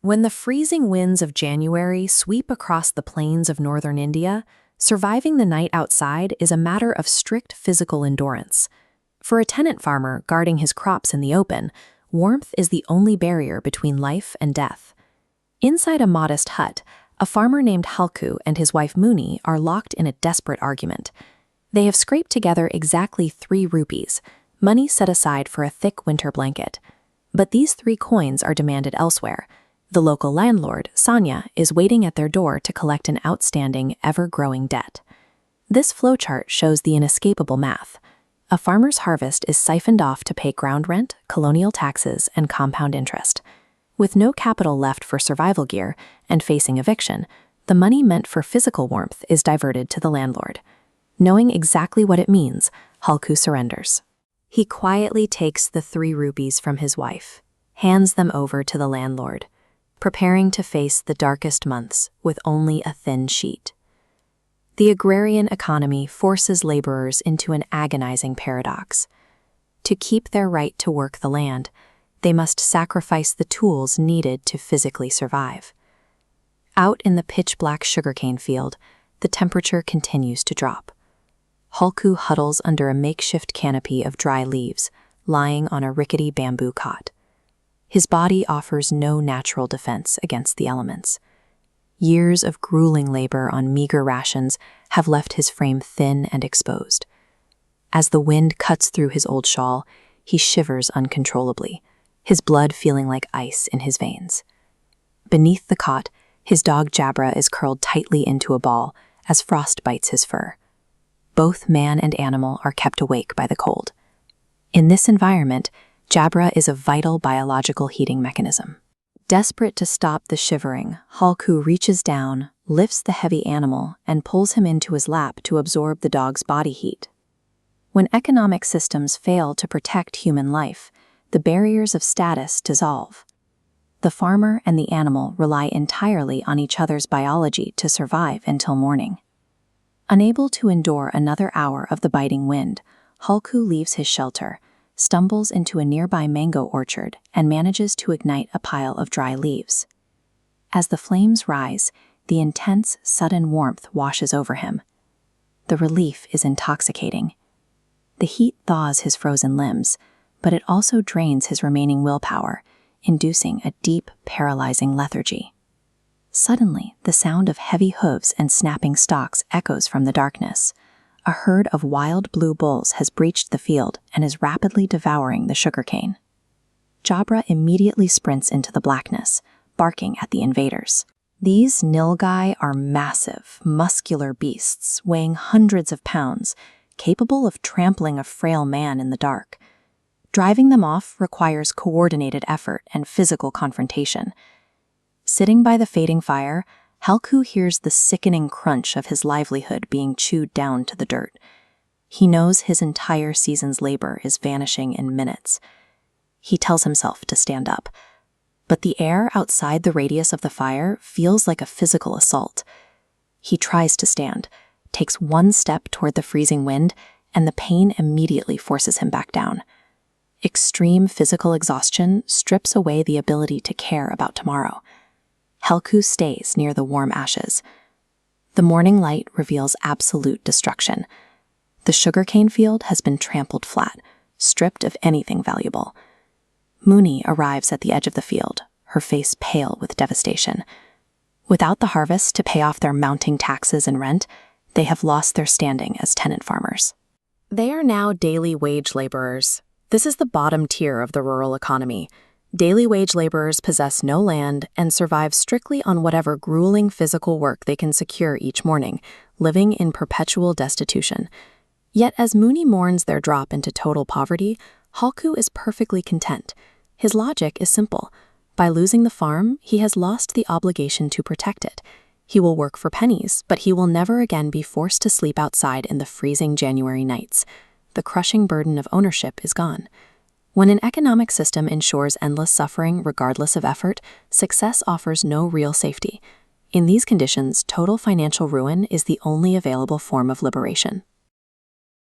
When the freezing winds of January sweep across the plains of northern India, surviving the night outside is a matter of strict physical endurance. For a tenant farmer guarding his crops in the open, warmth is the only barrier between life and death. Inside a modest hut, a farmer named Halku and his wife Muni are locked in a desperate argument. They have scraped together exactly 3 rupees, money set aside for a thick winter blanket. But these 3 coins are demanded elsewhere. The local landlord, Sanya, is waiting at their door to collect an outstanding, ever-growing debt. This flowchart shows the inescapable math. A farmer's harvest is siphoned off to pay ground rent, colonial taxes, and compound interest. With no capital left for survival gear and facing eviction, the money meant for physical warmth is diverted to the landlord. Knowing exactly what it means, Halku surrenders. He quietly takes the 3 rupees from his wife, hands them over to the landlord, preparing to face the darkest months with only a thin sheet. The agrarian economy forces laborers into an agonizing paradox. To keep their right to work the land, they must sacrifice the tools needed to physically survive. Out in the pitch-black sugarcane field, the temperature continues to drop. Halku huddles under a makeshift canopy of dry leaves, lying on a rickety bamboo cot. His body offers no natural defense against the elements. Years of grueling labor on meager rations have left his frame thin and exposed. As the wind cuts through his old shawl, he shivers uncontrollably, his blood feeling like ice in his veins. Beneath the cot, his dog Jabra is curled tightly into a ball as frost bites his fur. Both man and animal are kept awake by the cold. In this environment, Jabra is a vital biological heating mechanism. Desperate to stop the shivering, Halku reaches down, lifts the heavy animal, and pulls him into his lap to absorb the dog's body heat. When economic systems fail to protect human life, the barriers of status dissolve. The farmer and the animal rely entirely on each other's biology to survive until morning. Unable to endure another hour of the biting wind, Halku leaves his shelter, stumbles into a nearby mango orchard, and manages to ignite a pile of dry leaves. As the flames rise, the intense, sudden warmth washes over him. The relief is intoxicating. The heat thaws his frozen limbs, but it also drains his remaining willpower, inducing a deep, paralyzing lethargy. Suddenly, the sound of heavy hooves and snapping stalks echoes from the darkness. A herd of wild blue bulls has breached the field and is rapidly devouring the sugarcane. Jabra immediately sprints into the blackness, barking at the invaders. These nilgai are massive, muscular beasts weighing hundreds of pounds, capable of trampling a frail man in the dark. Driving them off requires coordinated effort and physical confrontation. Sitting by the fading fire, Halku hears the sickening crunch of his livelihood being chewed down to the dirt. He knows his entire season's labor is vanishing in minutes. He tells himself to stand up, but the air outside the radius of the fire feels like a physical assault. He tries to stand, takes one step toward the freezing wind, and the pain immediately forces him back down. Extreme physical exhaustion strips away the ability to care about tomorrow. Halku stays near the warm ashes. The morning light reveals absolute destruction. The sugarcane field has been trampled flat, stripped of anything valuable. Muni arrives at the edge of the field, her face pale with devastation. Without the harvest to pay off their mounting taxes and rent, they have lost their standing as tenant farmers. They are now daily wage laborers. This is the bottom tier of the rural economy. Daily wage laborers possess no land and survive strictly on whatever grueling physical work they can secure each morning, living in perpetual destitution. Yet as Muni mourns their drop into total poverty, Halku is perfectly content. His logic is simple. By losing the farm, he has lost the obligation to protect it. He will work for pennies, but he will never again be forced to sleep outside in the freezing January nights. The crushing burden of ownership is gone. When an economic system ensures endless suffering regardless of effort, success offers no real safety. In these conditions, total financial ruin is the only available form of liberation.